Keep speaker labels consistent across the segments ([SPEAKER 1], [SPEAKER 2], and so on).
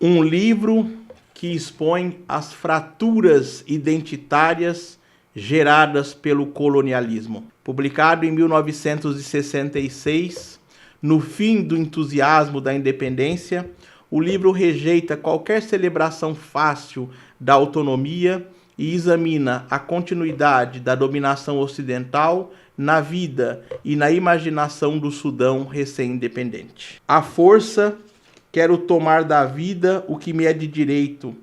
[SPEAKER 1] Um livro que expõe as fraturas identitárias geradas pelo colonialismo. Publicado em 1966, no fim do entusiasmo da independência, o livro rejeita qualquer celebração fácil da autonomia e examina a continuidade da dominação ocidental na vida e na imaginação do Sudão recém-independente. A força, quero tomar da vida o que me é de direito,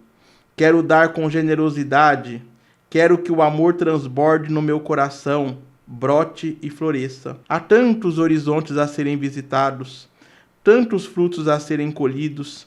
[SPEAKER 1] quero dar com generosidade, quero que o amor transborde no meu coração, brote e floresça. Há tantos horizontes a serem visitados, tantos frutos a serem colhidos,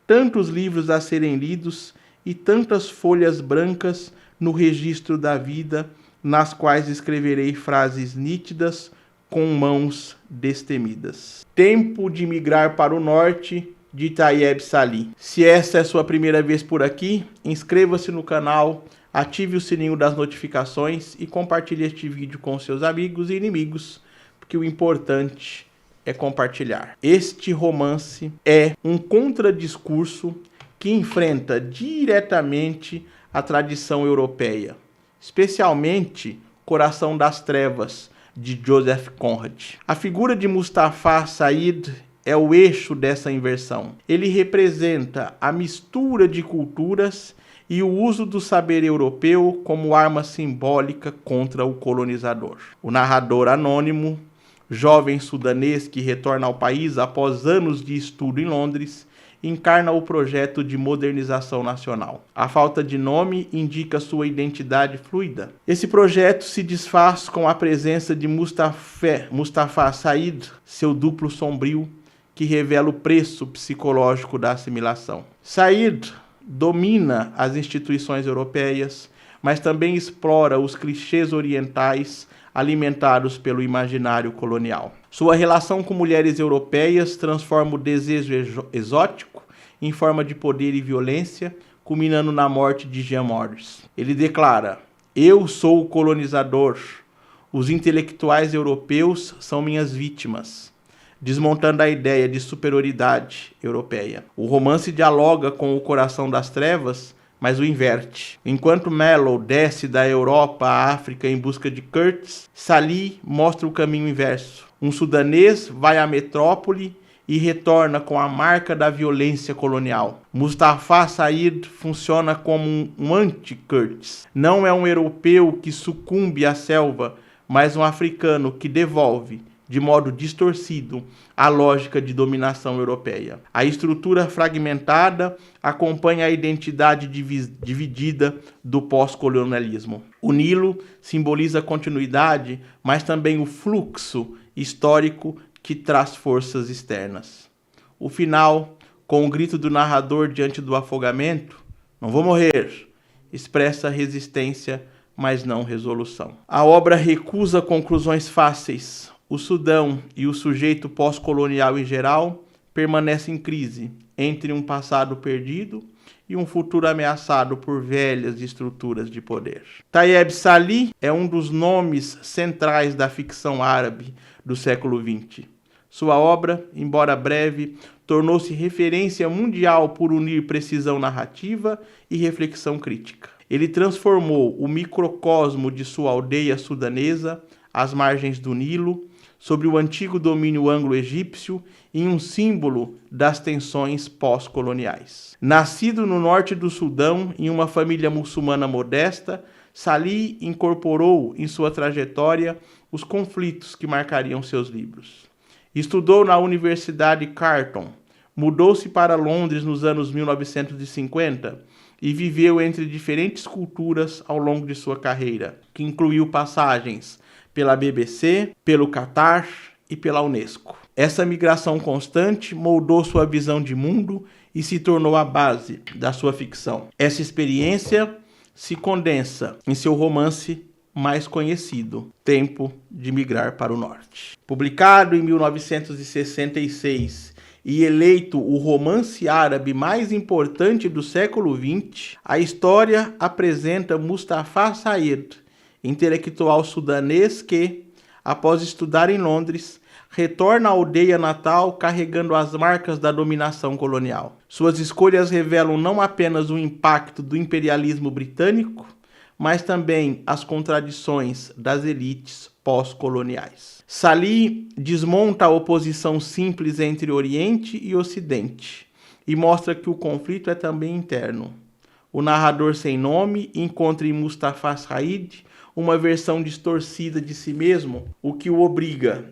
[SPEAKER 1] tantos livros a serem lidos e tantas folhas brancas no registro da vida, nas quais escreverei frases nítidas com mãos destemidas. Tempo de migrar para o norte, de Tayeb Salih. Se essa é a sua primeira vez por aqui, inscreva-se no canal, ative o sininho das notificações e compartilhe este vídeo com seus amigos e inimigos, porque o importante é compartilhar. Este romance é um contradiscurso que enfrenta diretamente a tradição europeia, especialmente Coração das Trevas, de Joseph Conrad. A figura de Mustafa Said é o eixo dessa inversão. Ele representa a mistura de culturas e o uso do saber europeu como arma simbólica contra o colonizador. O narrador anônimo, jovem sudanês que retorna ao país após anos de estudo em Londres, encarna o projeto de modernização nacional. A falta de nome indica sua identidade fluida. Esse projeto se desfaz com a presença de Mustafa Said, seu duplo sombrio, que revela o preço psicológico da assimilação. Said domina as instituições europeias, mas também explora os clichês orientais alimentados pelo imaginário colonial. Sua relação com mulheres europeias transforma o desejo exótico em forma de poder e violência, culminando na morte de Jean Morris. Ele declara: "Eu sou o colonizador, os intelectuais europeus são minhas vítimas", desmontando a ideia de superioridade europeia. O romance dialoga com o Coração das Trevas, mas o inverte. Enquanto Mallow desce da Europa à África em busca de Curtis, Salih mostra o caminho inverso. Um sudanês vai à metrópole e retorna com a marca da violência colonial. Mustafa Said funciona como um anti-Curtis. Não é um europeu que sucumbe à selva, mas um africano que devolve, de modo distorcido, a lógica de dominação europeia. A estrutura fragmentada acompanha a identidade dividida do pós-colonialismo. O Nilo simboliza a continuidade, mas também o fluxo histórico que traz forças externas. O final, com o grito do narrador diante do afogamento, "Não vou morrer", expressa resistência, mas não resolução. A obra recusa conclusões fáceis. O Sudão e o sujeito pós-colonial em geral permanecem em crise entre um passado perdido e um futuro ameaçado por velhas estruturas de poder. Tayeb Salih é um dos nomes centrais da ficção árabe do século XX. Sua obra, embora breve, tornou-se referência mundial por unir precisão narrativa e reflexão crítica. Ele transformou o microcosmo de sua aldeia sudanesa, às margens do Nilo, sobre o antigo domínio anglo-egípcio, em um símbolo das tensões pós-coloniais. Nascido no norte do Sudão, em uma família muçulmana modesta, Salih incorporou em sua trajetória os conflitos que marcariam seus livros. Estudou na Universidade Carleton, mudou-se para Londres nos anos 1950 e viveu entre diferentes culturas ao longo de sua carreira, que incluiu passagens pela BBC, pelo Qatar e pela Unesco. Essa migração constante moldou sua visão de mundo e se tornou a base da sua ficção. Essa experiência se condensa em seu romance mais conhecido, Tempo de Migrar para o Norte. Publicado em 1966 e eleito o romance árabe mais importante do século XX, a história apresenta Mustafa Said, intelectual sudanês que, após estudar em Londres, retorna à aldeia natal carregando as marcas da dominação colonial. Suas escolhas revelam não apenas o impacto do imperialismo britânico, mas também as contradições das elites pós-coloniais. Salih desmonta a oposição simples entre Oriente e Ocidente e mostra que o conflito é também interno. O narrador sem nome encontra em Mustafa Said uma versão distorcida de si mesmo, o que o obriga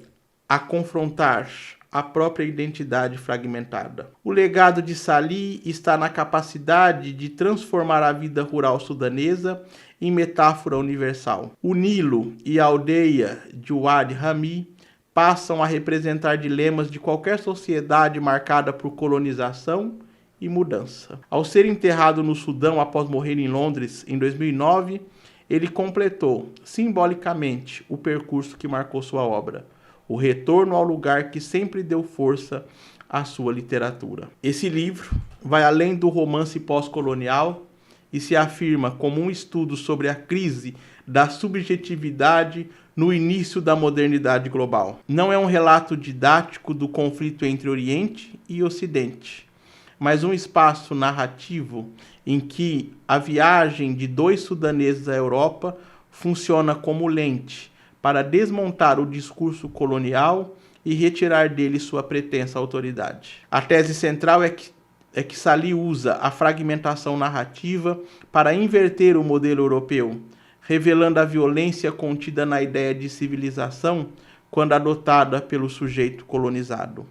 [SPEAKER 1] a confrontar a própria identidade fragmentada. O legado de Salih está na capacidade de transformar a vida rural sudanesa em metáfora universal. O Nilo e a aldeia de Wadi Rami passam a representar dilemas de qualquer sociedade marcada por colonização e mudança. Ao ser enterrado no Sudão após morrer em Londres em 2009, ele completou simbolicamente o percurso que marcou sua obra, o retorno ao lugar que sempre deu força à sua literatura. Esse livro vai além do romance pós-colonial e se afirma como um estudo sobre a crise da subjetividade no início da modernidade global. Não é um relato didático do conflito entre Oriente e Ocidente, mas um espaço narrativo em que a viagem de dois sudaneses à Europa funciona como lente para desmontar o discurso colonial e retirar dele sua pretensa autoridade. A tese central é que Salih usa a fragmentação narrativa para inverter o modelo europeu, revelando a violência contida na ideia de civilização quando adotada pelo sujeito colonizado.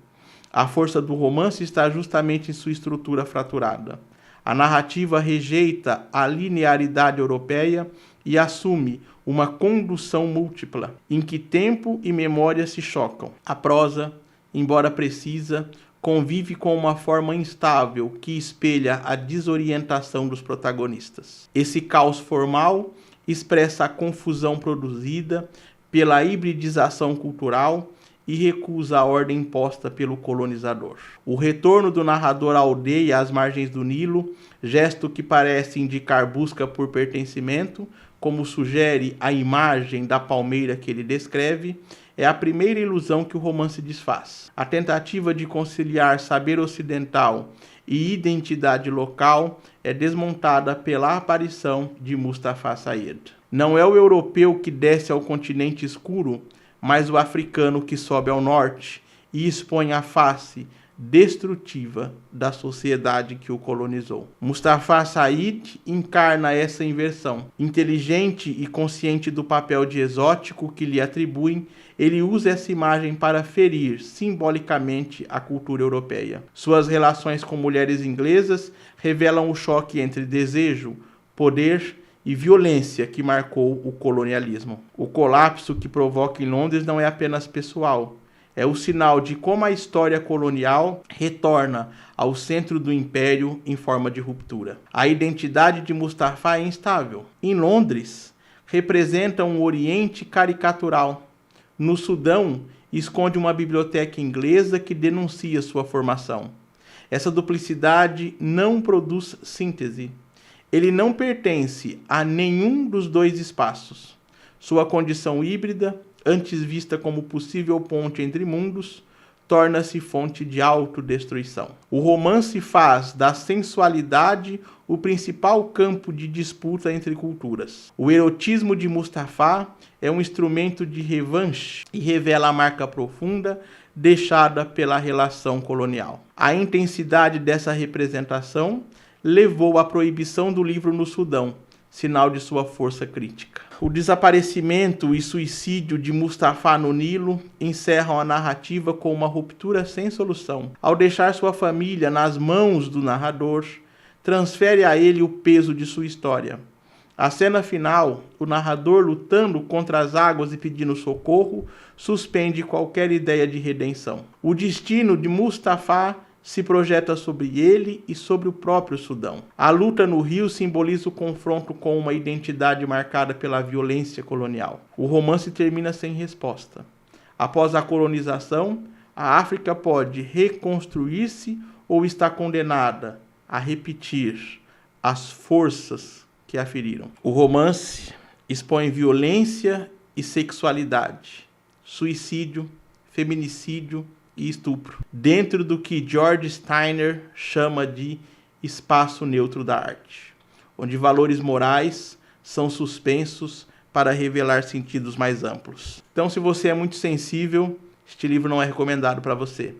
[SPEAKER 1] A força do romance está justamente em sua estrutura fraturada. A narrativa rejeita a linearidade europeia e assume uma condução múltipla, em que tempo e memória se chocam. A prosa, embora precisa, convive com uma forma instável que espelha a desorientação dos protagonistas. Esse caos formal expressa a confusão produzida pela hibridização cultural e recusa a ordem imposta pelo colonizador. O retorno do narrador à aldeia às margens do Nilo, gesto que parece indicar busca por pertencimento, como sugere a imagem da palmeira que ele descreve, é a primeira ilusão que o romance desfaz. A tentativa de conciliar saber ocidental e identidade local é desmontada pela aparição de Mustafa Said. Não é o europeu que desce ao continente escuro, mas o africano que sobe ao norte e expõe a face destrutiva da sociedade que o colonizou. Mustafa Said encarna essa inversão. Inteligente e consciente do papel de exótico que lhe atribuem, ele usa essa imagem para ferir simbolicamente a cultura europeia. Suas relações com mulheres inglesas revelam o choque entre desejo, poder e violência que marcou o colonialismo. O colapso que provoca em Londres não é apenas pessoal, é o sinal de como a história colonial retorna ao centro do império em forma de ruptura. A identidade de Mustafa é instável. Em Londres, representa um Oriente caricatural. No Sudão, esconde uma biblioteca inglesa que denuncia sua formação. Essa duplicidade não produz síntese. Ele não pertence a nenhum dos dois espaços. Sua condição híbrida, antes vista como possível ponte entre mundos, torna-se fonte de autodestruição. O romance faz da sensualidade o principal campo de disputa entre culturas. O erotismo de Mustafa é um instrumento de revanche e revela a marca profunda deixada pela relação colonial. A intensidade dessa representação levou à proibição do livro no Sudão, sinal de sua força crítica. O desaparecimento e suicídio de Mustafa no Nilo encerram a narrativa com uma ruptura sem solução. Ao deixar sua família nas mãos do narrador, transfere a ele o peso de sua história. A cena final, o narrador lutando contra as águas e pedindo socorro, suspende qualquer ideia de redenção. O destino de Mustafa se projeta sobre ele e sobre o próprio Sudão. A luta no rio simboliza o confronto com uma identidade marcada pela violência colonial. O romance termina sem resposta. Após a colonização, a África pode reconstruir-se ou está condenada a repetir as forças que a feriram. O romance expõe violência e sexualidade, suicídio, feminicídio e estupro, dentro do que George Steiner chama de espaço neutro da arte, onde valores morais são suspensos para revelar sentidos mais amplos. Então, se você é muito sensível, este livro não é recomendado para você,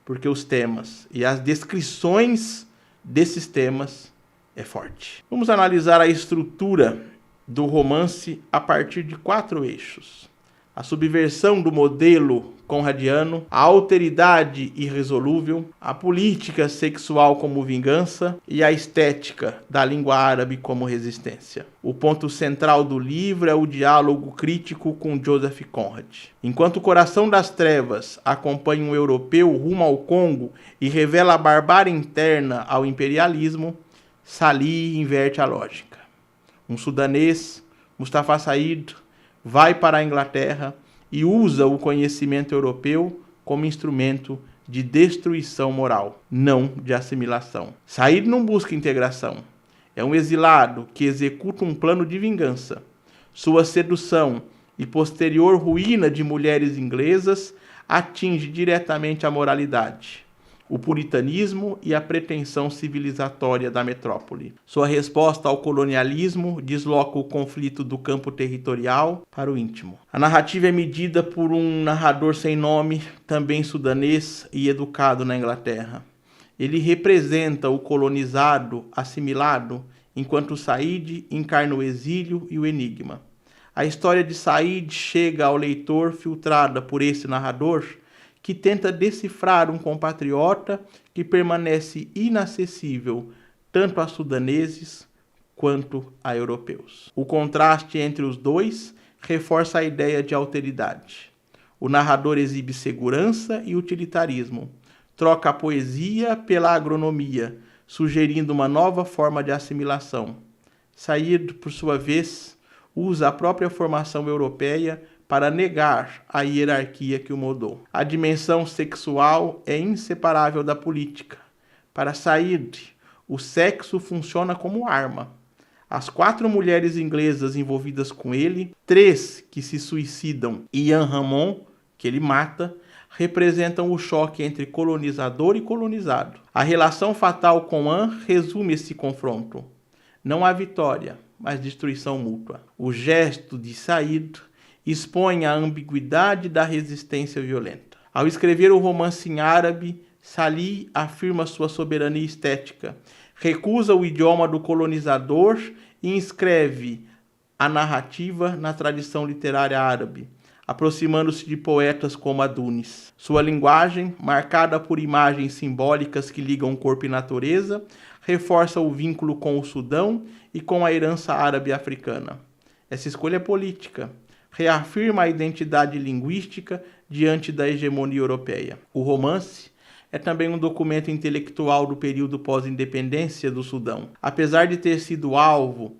[SPEAKER 1] porque os temas e as descrições desses temas é forte. Vamos analisar a estrutura do romance a partir de 4 eixos: a subversão do modelo conradiano, a alteridade irresolúvel, a política sexual como vingança e a estética da língua árabe como resistência. O ponto central do livro é o diálogo crítico com Joseph Conrad. Enquanto o Coração das Trevas acompanha um europeu rumo ao Congo e revela a barbárie interna ao imperialismo, Salih inverte a lógica. Um sudanês, Mustafa Said, vai para a Inglaterra e usa o conhecimento europeu como instrumento de destruição moral, não de assimilação. Said não busca integração. É um exilado que executa um plano de vingança. Sua sedução e posterior ruína de mulheres inglesas atinge diretamente a moralidade, o puritanismo e a pretensão civilizatória da metrópole. Sua resposta ao colonialismo desloca o conflito do campo territorial para o íntimo. A narrativa é medida por um narrador sem nome, também sudanês e educado na Inglaterra. Ele representa o colonizado assimilado, enquanto Said encarna o exílio e o enigma. A história de Said chega ao leitor filtrada por esse narrador, que tenta decifrar um compatriota que permanece inacessível tanto a sudaneses quanto a europeus. O contraste entre os dois reforça a ideia de alteridade. O narrador exibe segurança e utilitarismo, troca a poesia pela agronomia, sugerindo uma nova forma de assimilação. Said, por sua vez, usa a própria formação europeia para negar a hierarquia que o moldou. A dimensão sexual é inseparável da política. Para Said, o sexo funciona como arma. As 4 mulheres inglesas envolvidas com ele, 3 que se suicidam e Ian Ramon, que ele mata, representam o choque entre colonizador e colonizado. A relação fatal com Anne resume esse confronto. Não há vitória, mas destruição mútua. O gesto de Said expõe a ambiguidade da resistência violenta. Ao escrever o romance em árabe, Salih afirma sua soberania estética, recusa o idioma do colonizador e inscreve a narrativa na tradição literária árabe, aproximando-se de poetas como Adunis. Sua linguagem, marcada por imagens simbólicas que ligam corpo e natureza, reforça o vínculo com o Sudão e com a herança árabe africana. Essa escolha é política. Reafirma a identidade linguística diante da hegemonia europeia. O romance é também um documento intelectual do período pós-independência do Sudão. Apesar de ter sido alvo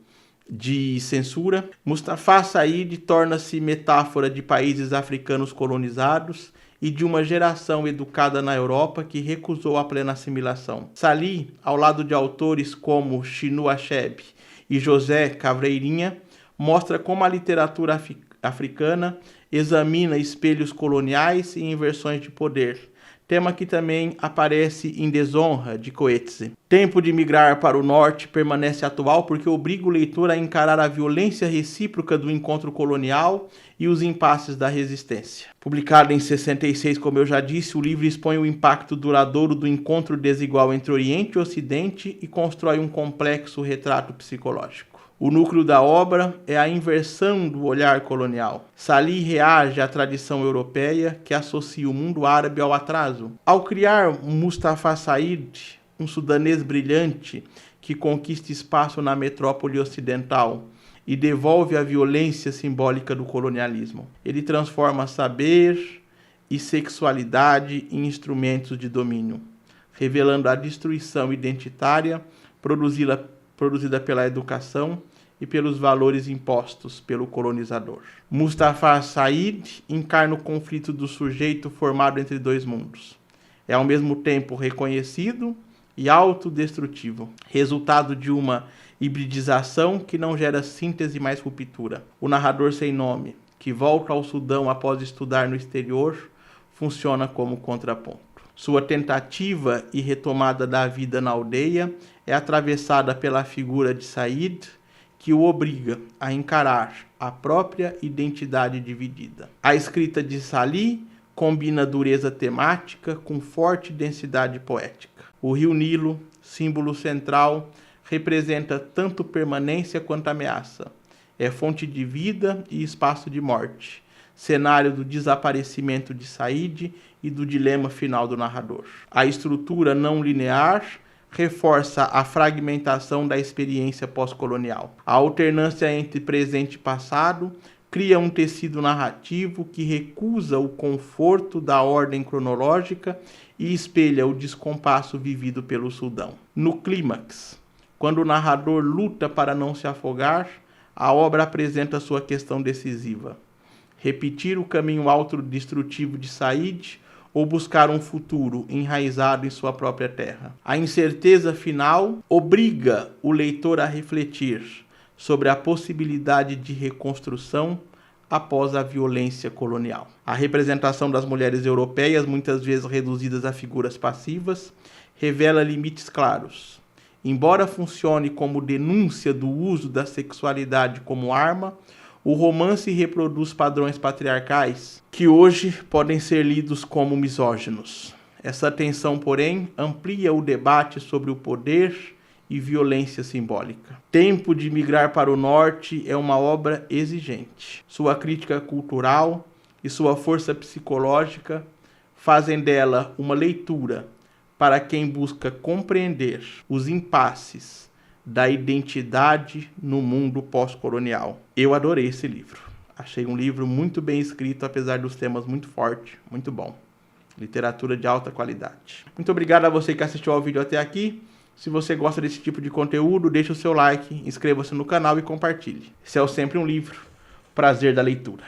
[SPEAKER 1] de censura, Mustafa Said torna-se metáfora de países africanos colonizados e de uma geração educada na Europa que recusou a plena assimilação. Salih, ao lado de autores como Chinua Achebe e José Cavreirinha, mostra como a literatura africana examina espelhos coloniais e inversões de poder, tema que também aparece em Desonra, de Coetzee. Tempo de migrar para o norte permanece atual porque obriga o leitor a encarar a violência recíproca do encontro colonial e os impasses da resistência. Publicado em 66, como eu já disse, o livro expõe o impacto duradouro do encontro desigual entre Oriente e Ocidente e constrói um complexo retrato psicológico. O núcleo da obra é a inversão do olhar colonial. Salih reage à tradição europeia que associa o mundo árabe ao atraso. Ao criar Mustafa Said, um sudanês brilhante que conquista espaço na metrópole ocidental e devolve a violência simbólica do colonialismo, ele transforma saber e sexualidade em instrumentos de domínio, revelando a destruição identitária produzida pela educação e pelos valores impostos pelo colonizador. Mustafa Said encarna o conflito do sujeito formado entre 2 mundos. É ao mesmo tempo reconhecido e autodestrutivo, resultado de uma hibridização que não gera síntese mais ruptura. O narrador sem nome, que volta ao Sudão após estudar no exterior, funciona como contraponto. Sua tentativa e retomada da vida na aldeia é atravessada pela figura de Said, que o obriga a encarar a própria identidade dividida. A escrita de Salih combina dureza temática com forte densidade poética. O rio Nilo, símbolo central, representa tanto permanência quanto ameaça. É fonte de vida e espaço de morte, cenário do desaparecimento de Said e do dilema final do narrador. A estrutura não linear reforça a fragmentação da experiência pós-colonial. A alternância entre presente e passado cria um tecido narrativo que recusa o conforto da ordem cronológica e espelha o descompasso vivido pelo Sudão. No clímax, quando o narrador luta para não se afogar, a obra apresenta sua questão decisiva: repetir o caminho autodestrutivo de Said ou buscar um futuro enraizado em sua própria terra. A incerteza final obriga o leitor a refletir sobre a possibilidade de reconstrução após a violência colonial. A representação das mulheres europeias, muitas vezes reduzidas a figuras passivas, revela limites claros. Embora funcione como denúncia do uso da sexualidade como arma, o romance reproduz padrões patriarcais que hoje podem ser lidos como misóginos. Essa tensão, porém, amplia o debate sobre o poder e violência simbólica. Tempo de Migrar para o Norte é uma obra exigente. Sua crítica cultural e sua força psicológica fazem dela uma leitura para quem busca compreender os impasses da identidade no mundo pós-colonial. Eu adorei esse livro. Achei um livro muito bem escrito, apesar dos temas muito fortes, muito bom. Literatura de alta qualidade. Muito obrigado a você que assistiu ao vídeo até aqui. Se você gosta desse tipo de conteúdo, deixe o seu like, inscreva-se no canal e compartilhe. Esse é o Sempre um Livro. Prazer da leitura.